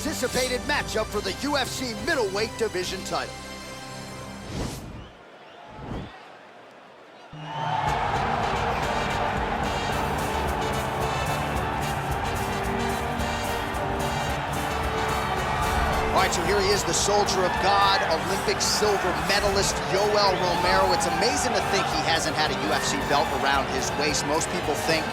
anticipated matchup for the UFC middleweight division title. All right, so here he is, the soldier of God, Olympic silver medalist, Yoel Romero. It's amazing to think he hasn't had a UFC belt around his waist. Most people think,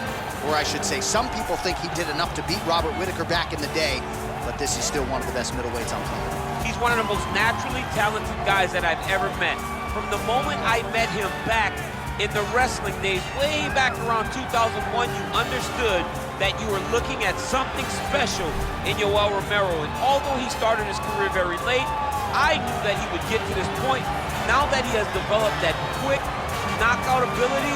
or I should say, some people think he did enough to beat Robert Whittaker back in the day, but this is still one of the best middleweights on planet. He's one of the most naturally talented guys that I've ever met. From the moment I met him back in the wrestling days, way back around 2001, you understood that you were looking at something special in Yoel Romero. And although he started his career very late, I knew that he would get to this point. Now that he has developed that quick knockout ability,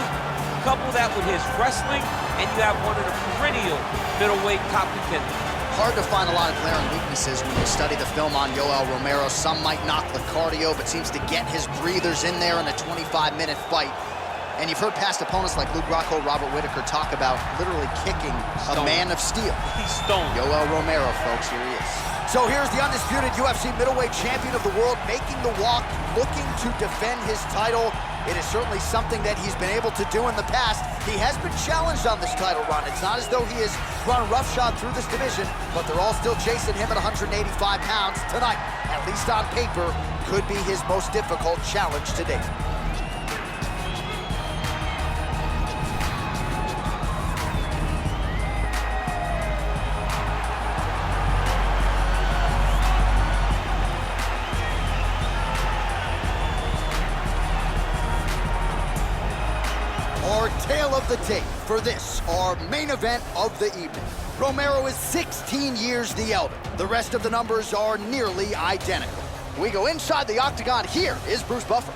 couple that with his wrestling, and you have one of the perennial middleweight top contenders. Hard to find a lot of glaring weaknesses when you study the film on Yoel Romero. Some might knock the cardio, but seems to get his breathers in there in a 25-minute fight. And you've heard past opponents like Luke Rockhold, Robert Whittaker talk about literally kicking a man of steel. He's stoned. Yoel Romero, folks, here he is. So here's the undisputed UFC middleweight champion of the world making the walk, looking to defend his title. It is certainly something that he's been able to do in the past. He has been challenged on this title run. It's not as though he has run roughshod through this division, but they're all still chasing him at 185 pounds tonight. At least on paper, could be his most difficult challenge to date. Our tale of the tape for this, our main event of the evening. Romero is 16 years the elder. The rest of the numbers are nearly identical. We go inside the octagon. Here is Bruce Buffer.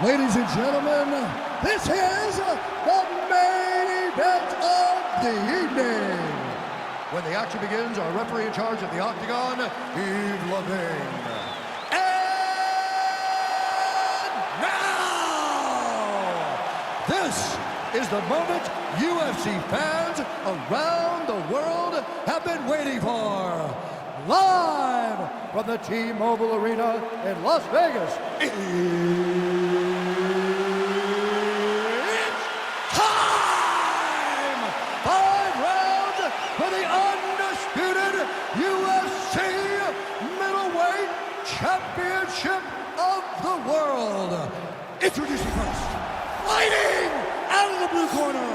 Ladies and gentlemen, this is the main event of the evening. When the action begins, our referee in charge of the octagon, Yves Levine. This is the moment UFC fans around the world have been waiting for. Live from the T-Mobile Arena in Las Vegas, it's time! 5 rounds for the undisputed UFC middleweight championship of the world. Introducing first, fighting out of the blue corner.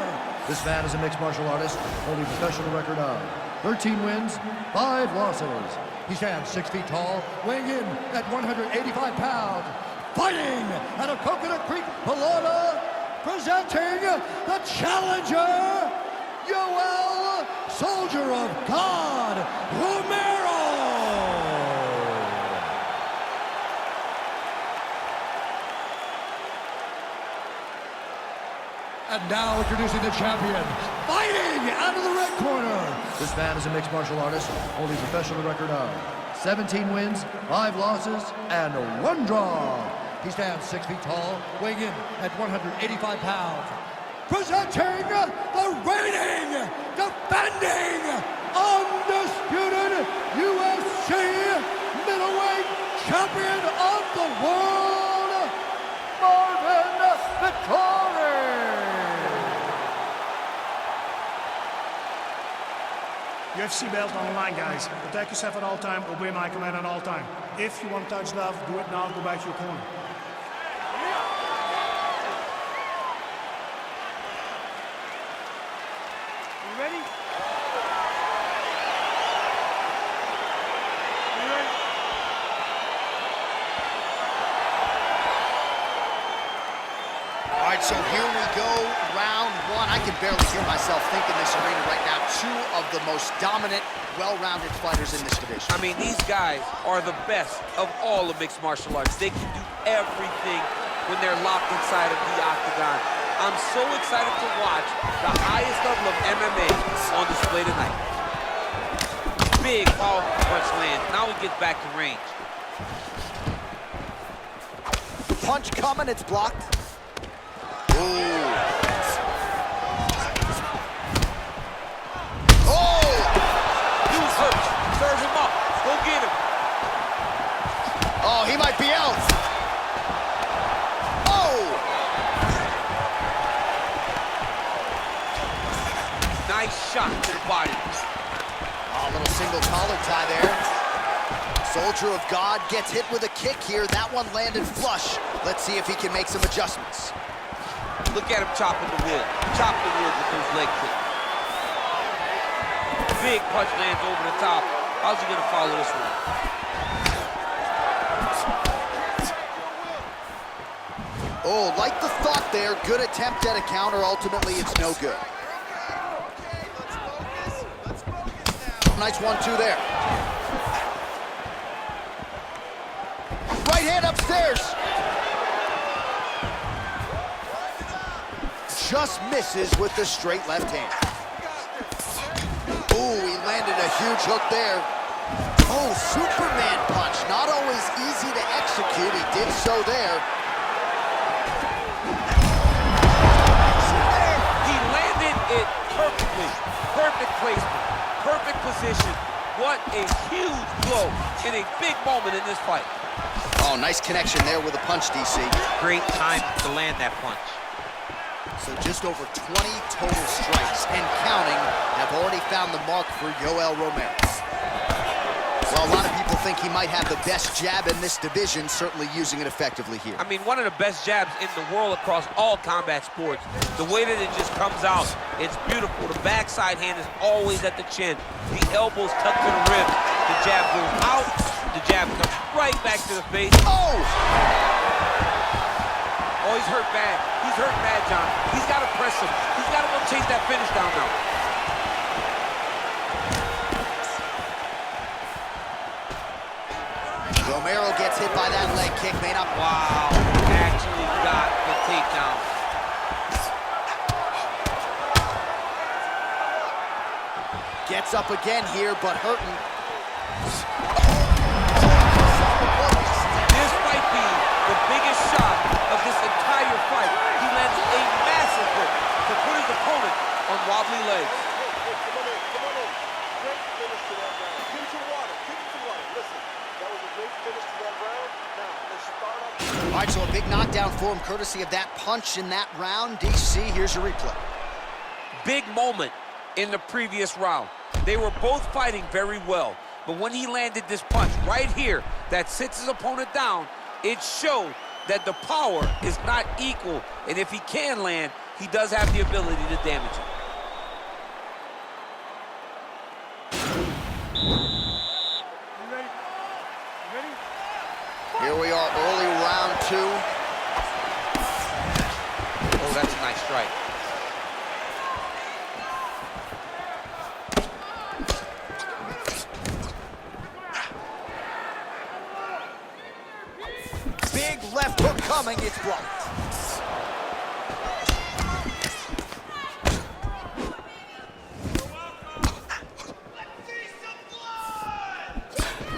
This man is a mixed martial artist, holding a professional record of 13 wins, 5 losses. He stands 6 feet tall, weighing in at 185 pounds. Fighting out of Coconut Creek, Florida, presenting the challenger, Yoel Soldier of God Romero. And now introducing the champion, fighting out of the red corner. This man is a mixed martial artist, holding a professional record of 17 wins, 5 losses, and 1 draw. He stands 6 feet tall, weighing in at 185 pounds. Presenting the reigning, defending, undisputed UFC middleweight champion of the world, Marvin Vettori. UFC belt on the line, guys. Protect yourself at all time, obey my command at all time. If you want to touch love, do it now, go back to your corner. You ready? You ready? All right, so here we go, round 1. I can barely hear myself think in this arena right now. 2 of the most dominant, well-rounded fighters in this division. I mean, these guys are the best of all of mixed martial arts. They can do everything when they're locked inside of the octagon. I'm so excited to watch the highest level of MMA on display tonight. Big, powerful punch lands. Now he gets back to range. Punch coming, it's blocked. Ooh. Oh! Huge hook serve him up. Go get him. Oh, he might be out. Oh! Nice shot to the body. Oh, a little single collar tie there. Soldier of God gets hit with a kick here. That one landed flush. Let's see if he can make some adjustments. Look at him chopping the wood. Chop the wood with those leg kicks. Big punch lands over the top. How's he gonna follow this one? Oh, like the thought there. Good attempt at a counter. Ultimately, it's no good. Nice 1-2 there. Right hand upstairs. Just misses with the straight left hand. Ooh, he landed a huge hook there. Oh, Superman punch. Not always easy to execute. He did so there. He landed it perfectly. Perfect placement. Perfect position. What a huge blow in a big moment in this fight. Oh, nice connection there with a punch, DC. Great time to land that punch. So just over 20 total strikes and counting have already found the mark for Yoel Romero. Well, a lot of people think he might have the best jab in this division, certainly using it effectively here. I mean, one of the best jabs in the world across all combat sports. The way that it just comes out, it's beautiful. The backside hand is always at the chin. The elbows tucked to the ribs. The jab goes out. The jab comes right back to the face. Oh! Oh, he's hurt bad. He's hurt bad, John. He's got to press him. He's got to go chase that finish down now. Romero gets hit by that leg kick. May not... Wow, actually got the takedown. Gets up again here, but hurting. This might be the biggest shot of this entire fight. He landed a massive hook to put his opponent on wobbly legs. Come on in. Great finish to that round. Give him some water. Listen, that was a great finish to that round. Now, let's start up. All right, so a big knockdown for him, courtesy of that punch in that round. DC, here's your replay. Big moment in the previous round. They were both fighting very well, but when he landed this punch right here that sits his opponent down, it showed that the power is not equal, and if he can land, he does have the ability to damage him. Here we are, early round 2. Oh, that's a nice strike. Big left hook coming, it's blocked.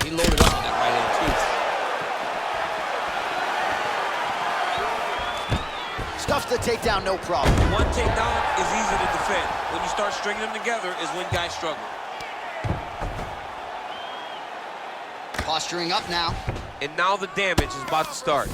He loaded up on that right hand, too. Stuffs the takedown, no problem. One takedown is easy to defend. When you start stringing them together is when guys struggle. Posturing up now. And now the damage is about to start.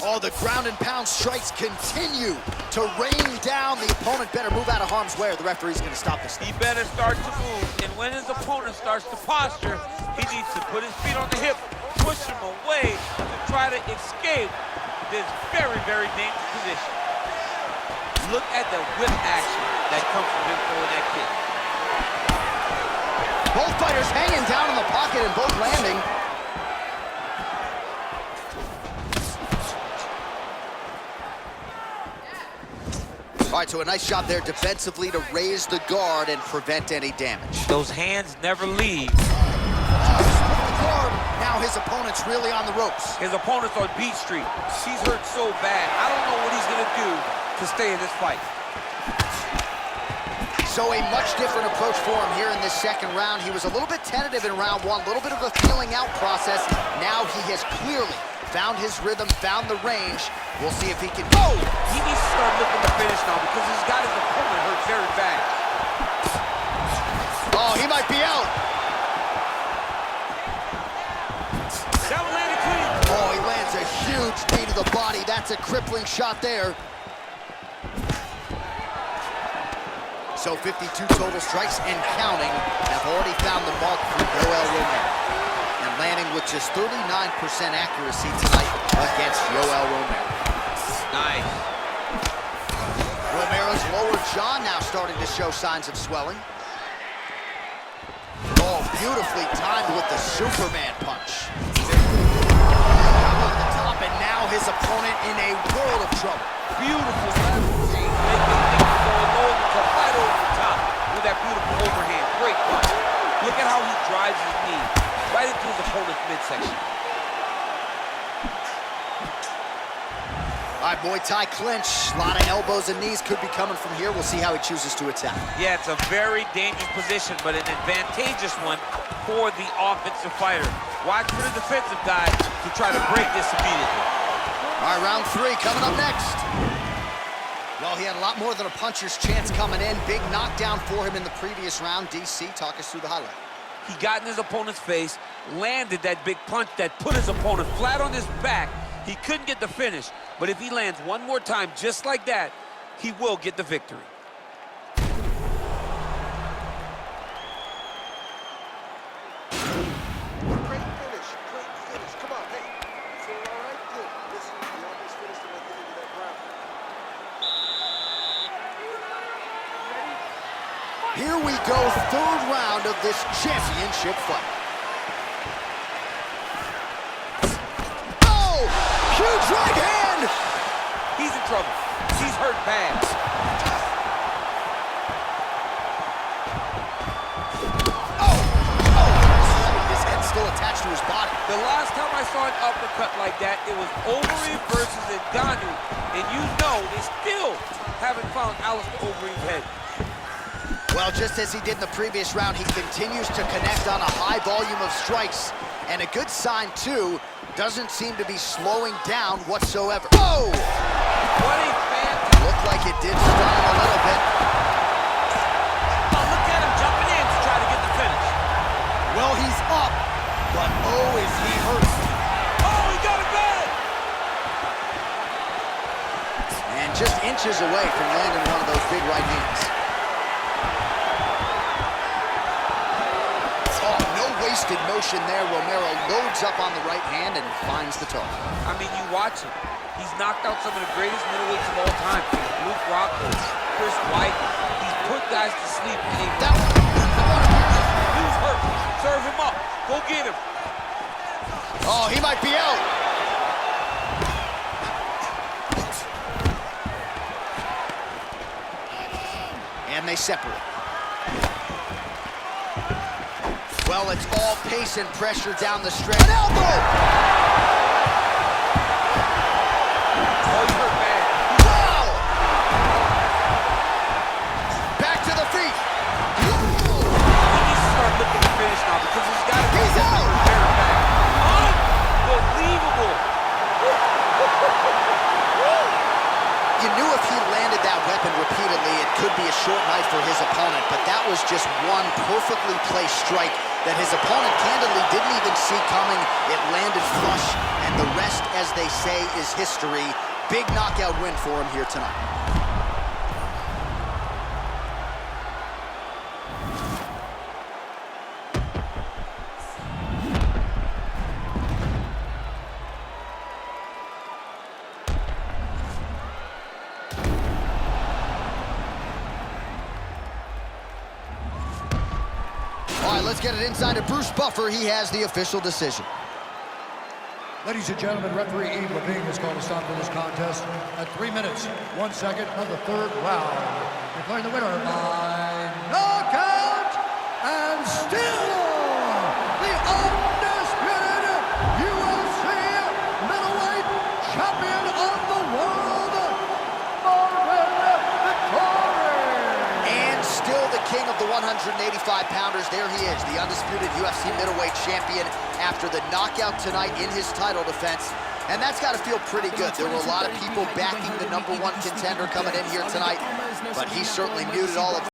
Oh, the ground and pound strikes continue to rain down. The opponent better move out of harm's way or the referee's going to stop this. He better start to move, and when his opponent starts to posture, he needs to put his feet on the hip, push him away to try to escape this very, very dangerous position. Look at the whip action that comes from him throwing that kick. Both fighters hanging down in the pocket and both landing. All right, so a nice job there defensively to raise the guard and prevent any damage. Those hands never leave. Now his opponent's really on the ropes. His opponent's on Beat Street. He's hurt so bad. I don't know what he's going to do to stay in this fight. So a much different approach for him here in this second round. He was a little bit tentative in round 1, a little bit of a feeling out process. Now he has clearly found his rhythm, found the range. We'll see if he can go. He needs to start looking to finish now because he's got his opponent hurt very bad. Oh, he might be out. the body. That's a crippling shot there. So 52 total strikes and counting have already found the mark for Yoel Romero. And landing with just 39% accuracy tonight against Yoel Romero. Nice. Romero's lower jaw now starting to show signs of swelling. Oh, beautifully timed with the Superman punch. Over the top, and now his opponent in a world of trouble. Beautiful lateral change. Making things go low to right over the top with that beautiful overhand. Great punch. Look at how he drives his knee right into his opponent's midsection. All right, Muay Thai clinch. A lot of elbows and knees could be coming from here. We'll see how he chooses to attack. Yeah, it's a very dangerous position, but an advantageous one for the offensive fighter. Watch for the defensive guy to try to break this immediately. All right, round 3 coming up next. Well, he had a lot more than a puncher's chance coming in. Big knockdown for him in the previous round. DC, talk us through the highlight. He got in his opponent's face, landed that big punch that put his opponent flat on his back. He couldn't get the finish, but if he lands one more time just like that, he will get the victory. Great finish, great finish. Come on, hey. Feeling all right? Good. Listen, you almost finished him at the end of that round. Here we go, 3rd round of this championship fight. Oh, huge right hand! He's in trouble. He's hurt bad. His head's still attached to his body. The last time I saw an uppercut like that, it was Overeem versus Ngannou, and you know they still haven't found Alistair Overeem's head. Well, just as he did in the previous round, he continues to connect on a high volume of strikes. And a good sign, too, doesn't seem to be slowing down whatsoever. Oh! What a fan. Looked like it did stun him a little bit. Oh, look at him jumping in to try to get the finish. Well, he's up, but oh, is he hurt. Oh, he got it bad. And just inches away from landing one of those big right hands. Wasted motion there. Romero loads up on the right hand and finds the target. I mean, you watch him. He's knocked out some of the greatest middleweights of all time. Luke Rockhold, Chris White. He's put guys to sleep. And he's hurt. Serve him up. Go get him. Oh, he might be out. And they separate. Well, it's all pace and pressure down the stretch. An elbow! Oh, he's hurt bad. Wow! Back to the feet. He needs to start looking to finish now because he's got to He's out! Unbelievable! You knew if he landed that weapon repeatedly, it could be a short night for his opponent, but that was just one perfectly placed strike that his opponent candidly didn't even see coming. It landed flush, and the rest, as they say, is history. Big knockout win for him here tonight. All right, let's get it inside to Bruce Buffer. He has the official decision. Ladies and gentlemen, referee Eve Levine has called a stop to this contest at 3 minutes, 1 second of the 3rd round. Declaring the winner by knockout and still the undisputed UFC middleweight champion of the world, Marvin Vettori. And still the king of the 185-pounders. There he is, the undisputed UFC middleweight champion after the knockout tonight in his title defense. And that's got to feel pretty good. There were a lot of people backing the #1 contender coming in here tonight, but he certainly muted all of